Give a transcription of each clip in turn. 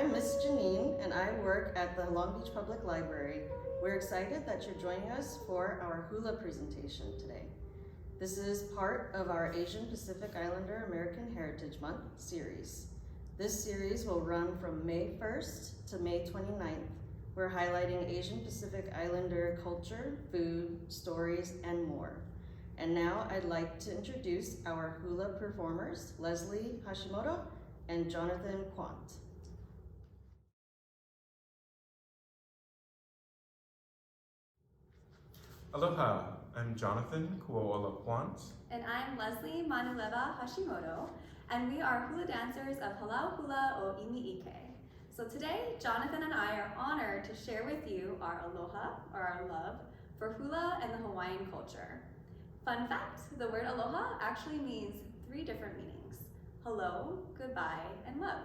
I'm Miss Janine, and I work at the Long Beach Public Library. We're excited that you're joining us for our hula presentation today. This is part of our Asian Pacific Islander American Heritage Month series. This series will run from May 1st to May 29th. We're highlighting Asian Pacific Islander culture, food, stories, and more. And now I'd like to introduce our hula performers, Leslie Hashimoto and Jonathan Quant. Aloha, I'm Jonathan Kuo'ola Quant. And I'm Leslie Manuleva Hashimoto, and we are hula dancers of Halau Hula o Imi'ike. So today, Jonathan and I are honored to share with you our aloha, or our love, for hula and the Hawaiian culture. Fun fact, the word aloha actually means 3 different meanings: hello, goodbye, and love.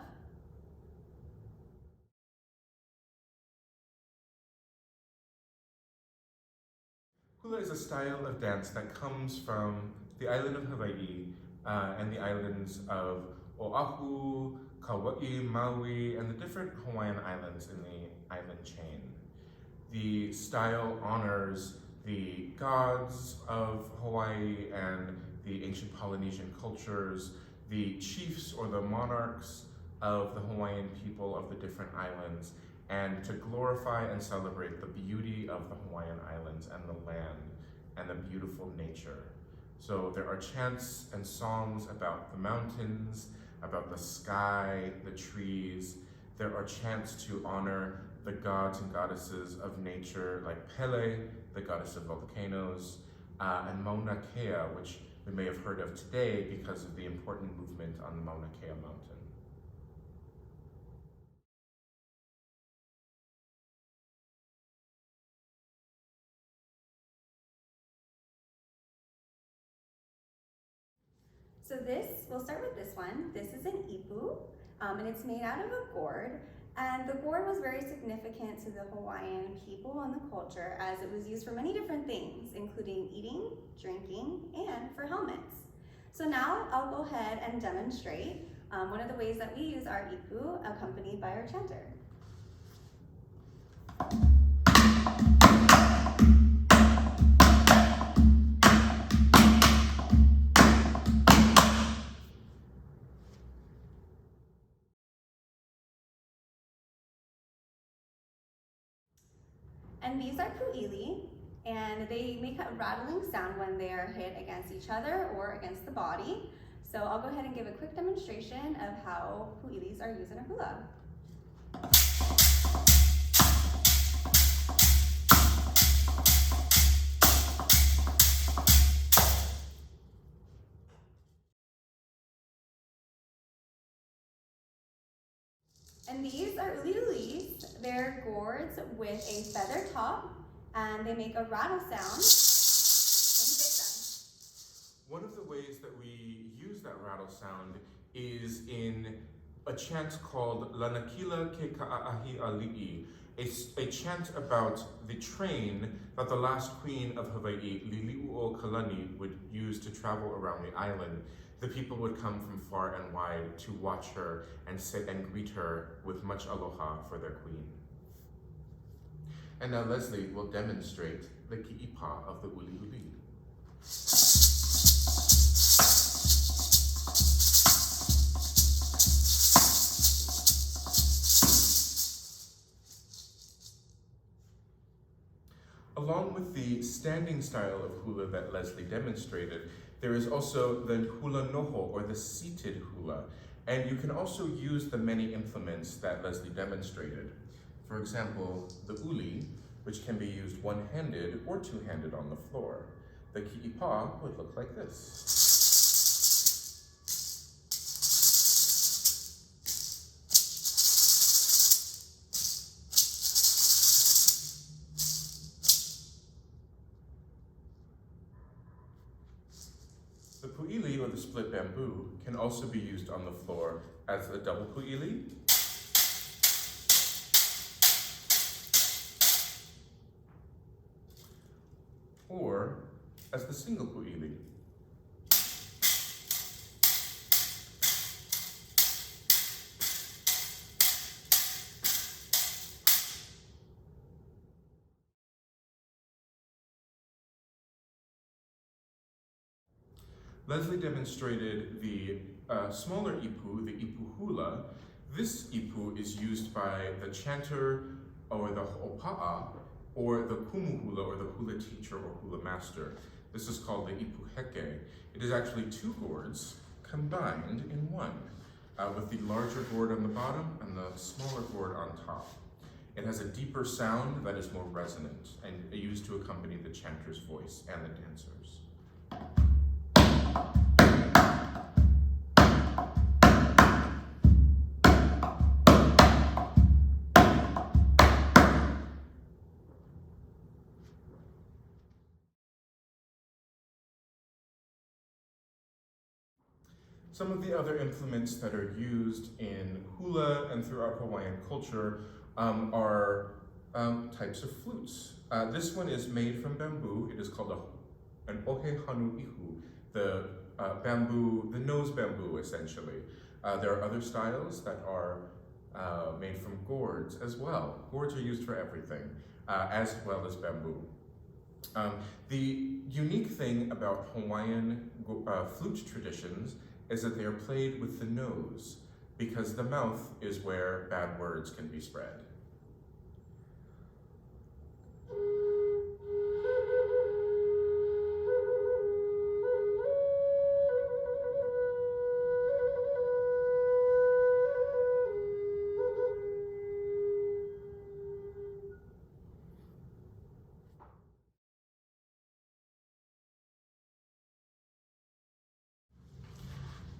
Hula is a style of dance that comes from the island of Hawaii and the islands of Oahu, Kauai, Maui, and the different Hawaiian islands in the island chain. The style honors the gods of Hawaii and the ancient Polynesian cultures, the chiefs or the monarchs of the Hawaiian people of the different islands, and to glorify and celebrate the beauty of the Hawaiian Islands and the land and the beautiful nature. So there are chants and songs about the mountains, about the sky, the trees. There are chants to honor the gods and goddesses of nature like Pele, the goddess of volcanoes, and Mauna Kea, which we may have heard of today because of the important movement on the Mauna Kea mountain. So we'll start with this one. This is an ipu, and it's made out of a gourd. And the gourd was very significant to the Hawaiian people and the culture as it was used for many different things, including eating, drinking, and for helmets. So now I'll go ahead and demonstrate one of the ways that we use our ipu accompanied by our chanter. And these are pu'ili, and they make a rattling sound when they are hit against each other or against the body. So I'll go ahead and give a quick demonstration of how pu'ilis are used in a hula. And these are uliulis. They're gourds with a feather top, and they make a rattle sound when you hit them. One of the ways that we use that rattle sound is in a chant called Lanakila ke ka'aahi ali'i, a chant about the train that the last queen of Hawaii, Liliu'o Kalani, would use to travel around the island. The people would come from far and wide to watch her and sit and greet her with much aloha for their queen. And now Leslie will demonstrate the ki'ipa of the uli uli. Along with the standing style of hula that Leslie demonstrated, there is also the hula noho, or the seated hula, and you can also use the many implements that Leslie demonstrated. For example, the uli, which can be used one-handed or two-handed on the floor. The ki'ipa would look like this. The pu'ili, or the split bamboo, can also be used on the floor as a double pu'ili, or as the single pu'ili. Leslie demonstrated the smaller ipu, the Ipohula. This ipu is used by the chanter or the ho'opa'a or the kumuhula or the hula teacher or hula master. This is called the ipuheke. It is actually two gourds combined in one, with the larger gourd on the bottom and the smaller gourd on top. It has a deeper sound that is more resonant and used to accompany the chanter's voice and the dancers. Some of the other implements that are used in hula and throughout Hawaiian culture are types of flutes. This one is made from bamboo. It is called an ohe hanu ihu, the bamboo, the nose bamboo essentially. There are other styles that are made from gourds as well. Gourds are used for everything, as well as bamboo. The unique thing about Hawaiian flute traditions is that they are played with the nose, because the mouth is where bad words can be spread.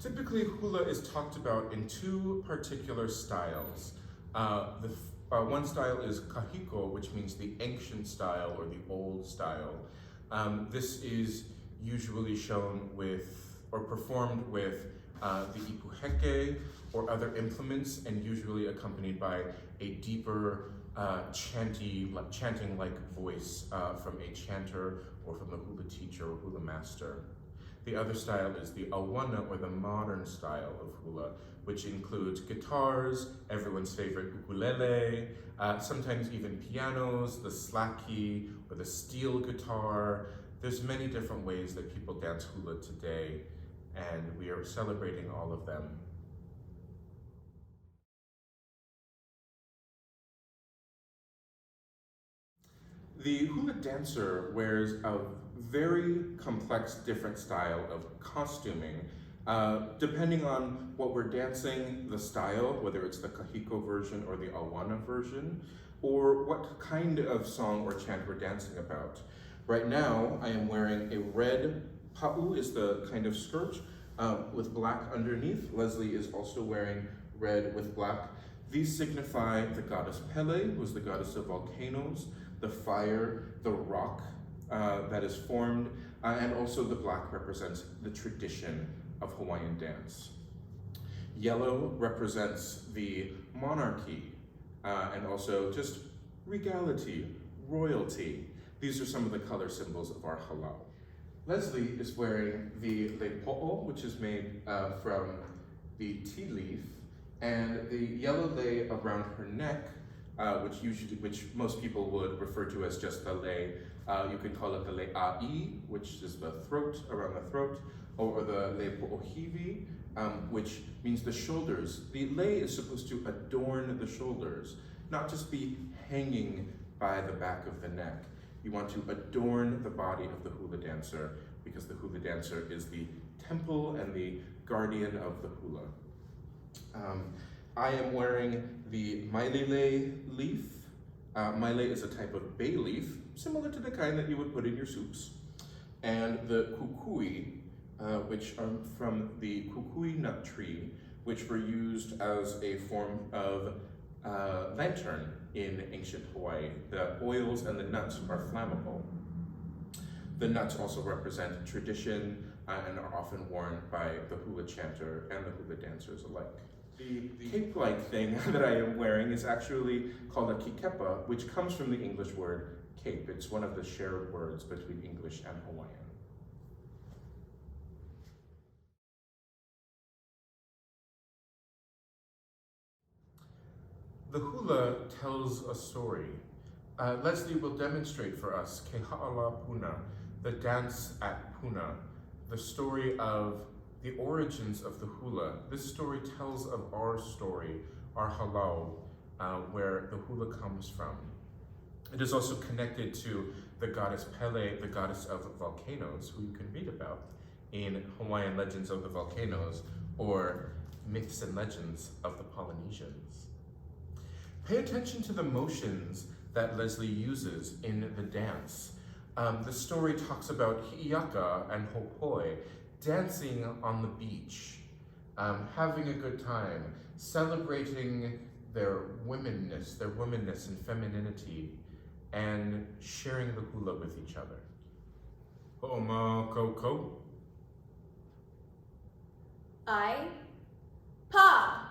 Typically, hula is talked about in two particular styles. One style is kahiko, which means the ancient style or the old style. This is usually shown with, or performed with, the ipuheke or other implements, and usually accompanied by a deeper chanting-like voice from a chanter or from the hula teacher or hula master. The other style is the awana, or the modern style of hula, which includes guitars, everyone's favorite ukulele, sometimes even pianos, the slaki, or the steel guitar. There's many different ways that people dance hula today, and we are celebrating all of them. The hula dancer wears a very complex, different style of costuming. Depending on what we're dancing, the style, whether it's the kahiko version or the awana version, or what kind of song or chant we're dancing about. Right now, I am wearing a red pa'u, is the kind of skirt, with black underneath. Leslie is also wearing red with black. These signify the goddess Pele, who is the goddess of volcanoes, the fire, the rock that is formed, and also the black represents the tradition of Hawaiian dance. Yellow represents the monarchy, and also just regality, royalty. These are some of the color symbols of our halal. Leslie is wearing the lepo'o, which is made from the tea leaf, and the yellow lei around her neck, which most people would refer to as just the lei. You can call it the le'a'i, which is the throat, around the throat, or the lepo'ohivi, which means the shoulders. The lei is supposed to adorn the shoulders, not just be hanging by the back of the neck. You want to adorn the body of the hula dancer, because the hula dancer is the temple and the guardian of the hula. I am wearing the mailele leaf. Maile is a type of bay leaf, similar to the kind that you would put in your soups. And the kukui, which are from the kukui nut tree, which were used as a form of lantern in ancient Hawaii. The oils and the nuts are flammable. The nuts also represent tradition and are often worn by the hula chanter and the hula dancers alike. The cape-like thing that I am wearing is actually called a kikepa, which comes from the English word cape. It's one of the shared words between English and Hawaiian. The hula tells a story. Leslie will demonstrate for us Ke Ha'ala Puna, the dance at Puna. the story of the origins of the hula. This story tells of our story, our halau, where the hula comes from. It is also connected to the goddess Pele, the goddess of volcanoes, who you can read about in Hawaiian Legends of the Volcanoes or Myths and Legends of the Polynesians. Pay attention to the motions that Leslie uses in the dance. The story talks about Hi'iaka and Hopoi dancing on the beach, having a good time, celebrating their womanness and femininity, and sharing the hula with each other. Ho'oma koko. I, pa.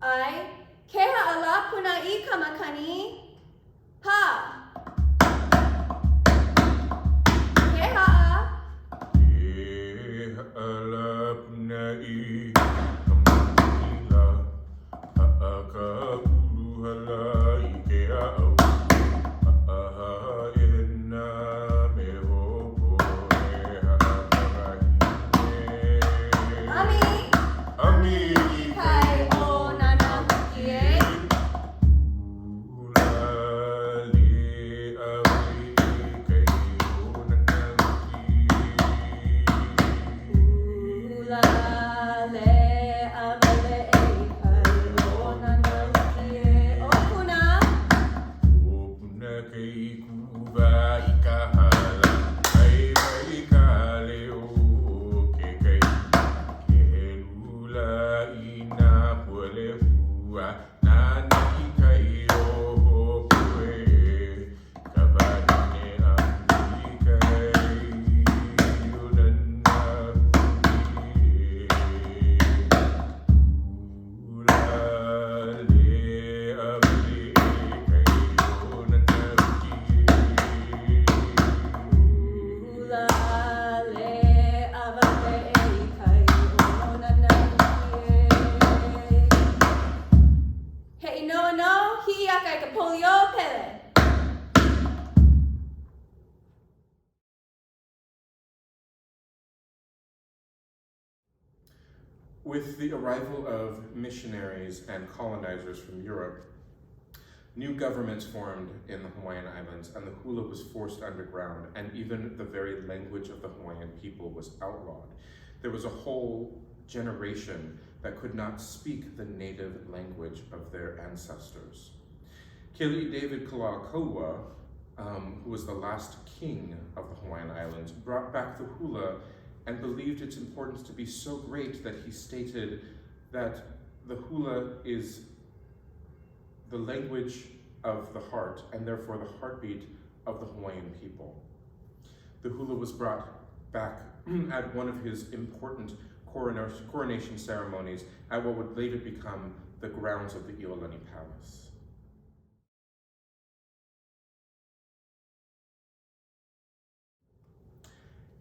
I, keha ala puna I kamakani, pa. Keha a. Keha ala puna I kamakila, ha'aka uluhala I kea au, ha'aha ina me hopo e ha'akahine. Ami Kai o nana kie. Ula le avale e kai o nana kie. O puna. With the arrival of missionaries and colonizers from Europe, new governments formed in the Hawaiian Islands, and the hula was forced underground, and even the very language of the Hawaiian people was outlawed. There was a whole generation that could not speak the native language of their ancestors. Kili David Kalakaua, who was the last king of the Hawaiian Islands, brought back the hula and believed its importance to be so great that he stated that the hula is the language of the heart and therefore the heartbeat of the Hawaiian people. The hula was brought back at one of his important coronation ceremonies at what would later become the grounds of the Iolani Palace.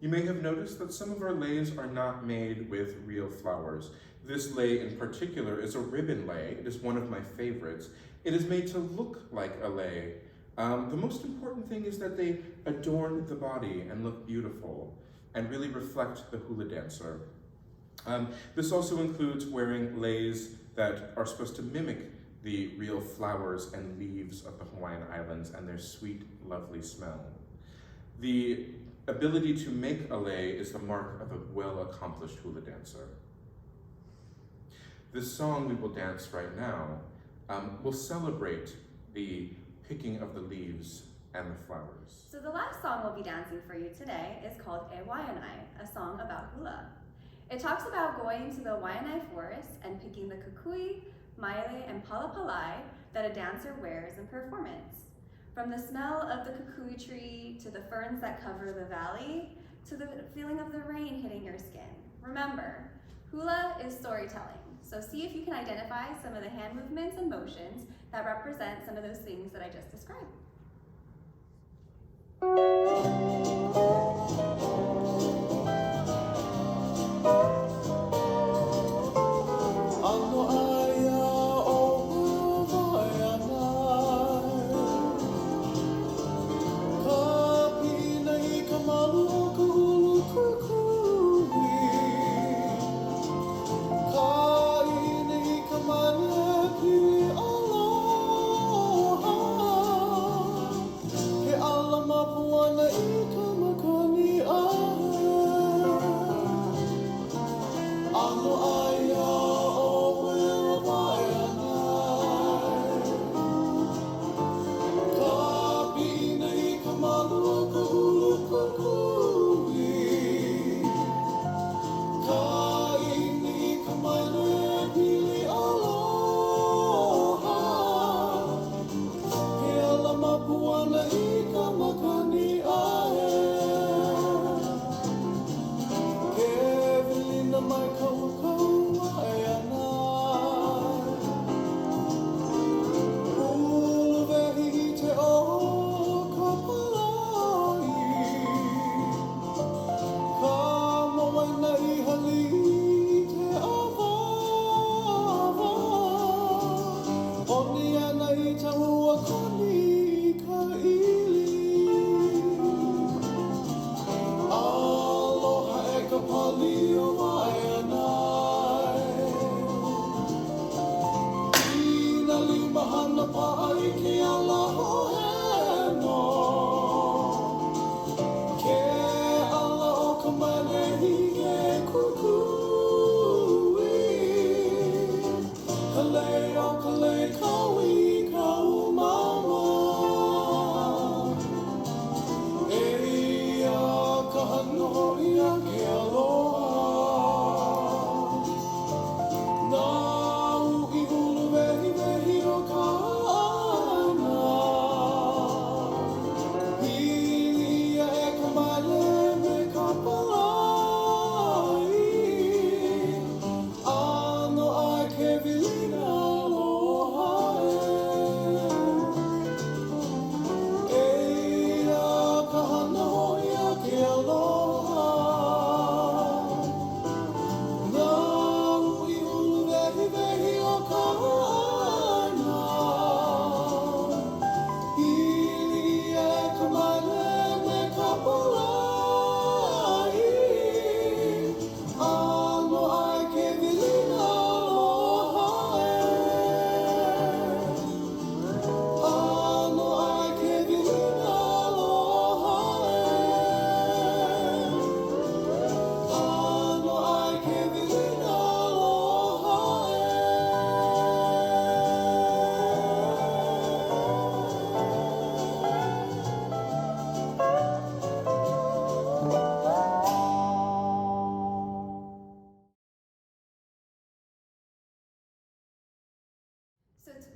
You may have noticed that some of our leis are not made with real flowers. This lei in particular is a ribbon lei. It is one of my favorites. It is made to look like a lei. The most important thing is that they adorn the body and look beautiful and really reflect the hula dancer. This also includes wearing leis that are supposed to mimic the real flowers and leaves of the Hawaiian Islands and their sweet, lovely smell. The ability to make a lei is the mark of a well-accomplished hula dancer. This song we will dance right now will celebrate the picking of the leaves and the flowers. So the last song we'll be dancing for you today is called E Waianae, a song about hula. It talks about going to the Waianae forest and picking the kukui, maile, and palapalai that a dancer wears in performance. From the smell of the kukui tree, to the ferns that cover the valley, to the feeling of the rain hitting your skin. Remember, hula is storytelling, so see if you can identify some of the hand movements and motions that represent some of those things that I just described. Ka pina I ka malu o ka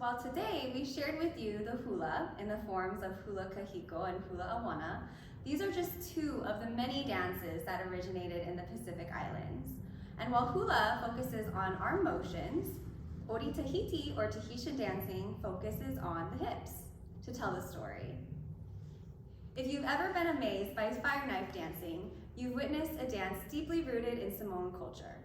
While today we shared with you the hula in the forms of hula kahiko and hula awana, these are just two of the many dances that originated in the Pacific Islands. And while hula focuses on arm motions, ori Tahiti or Tahitian dancing focuses on the hips to tell the story. If you've ever been amazed by fire knife dancing, you've witnessed a dance deeply rooted in Samoan culture.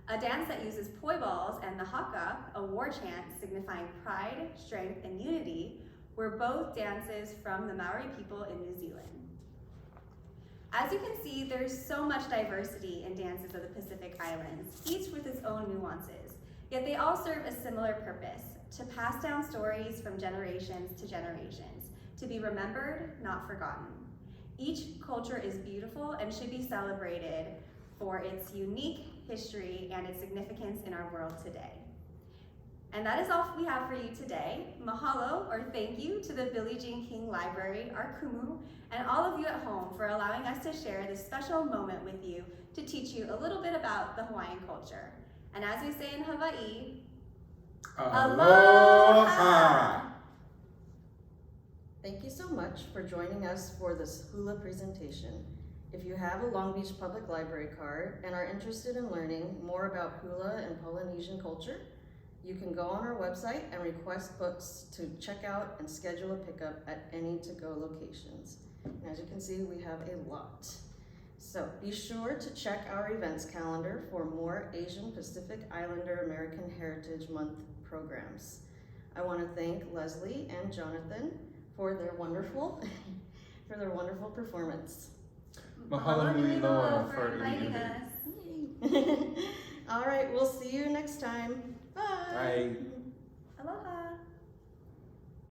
A dance that uses poi balls and the haka, a war chant signifying pride, strength, and unity, were both dances from the Maori people in New Zealand. As you can see, there's so much diversity in dances of the Pacific Islands, each with its own nuances, yet they all serve a similar purpose, to pass down stories from generations to generations, to be remembered, not forgotten. Each culture is beautiful and should be celebrated for its unique history and its significance in our world today. And that is all we have for you today. Mahalo, or thank you, to the Billie Jean King Library, our kumu, and all of you at home for allowing us to share this special moment with you to teach you a little bit about the Hawaiian culture. And as we say in Hawaii, aloha! Thank you so much for joining us for this hula presentation. If you have a Long Beach Public Library card and are interested in learning more about hula and Polynesian culture, you can go on our website and request books to check out and schedule a pickup at any to-go locations. And as you can see, we have a lot. So be sure to check our events calendar for more Asian Pacific Islander American Heritage Month programs. I want to thank Leslie and Jonathan for their wonderful performance. Mahalo nui loa for inviting us. All right, we'll see you next time. Bye. Bye. Aloha!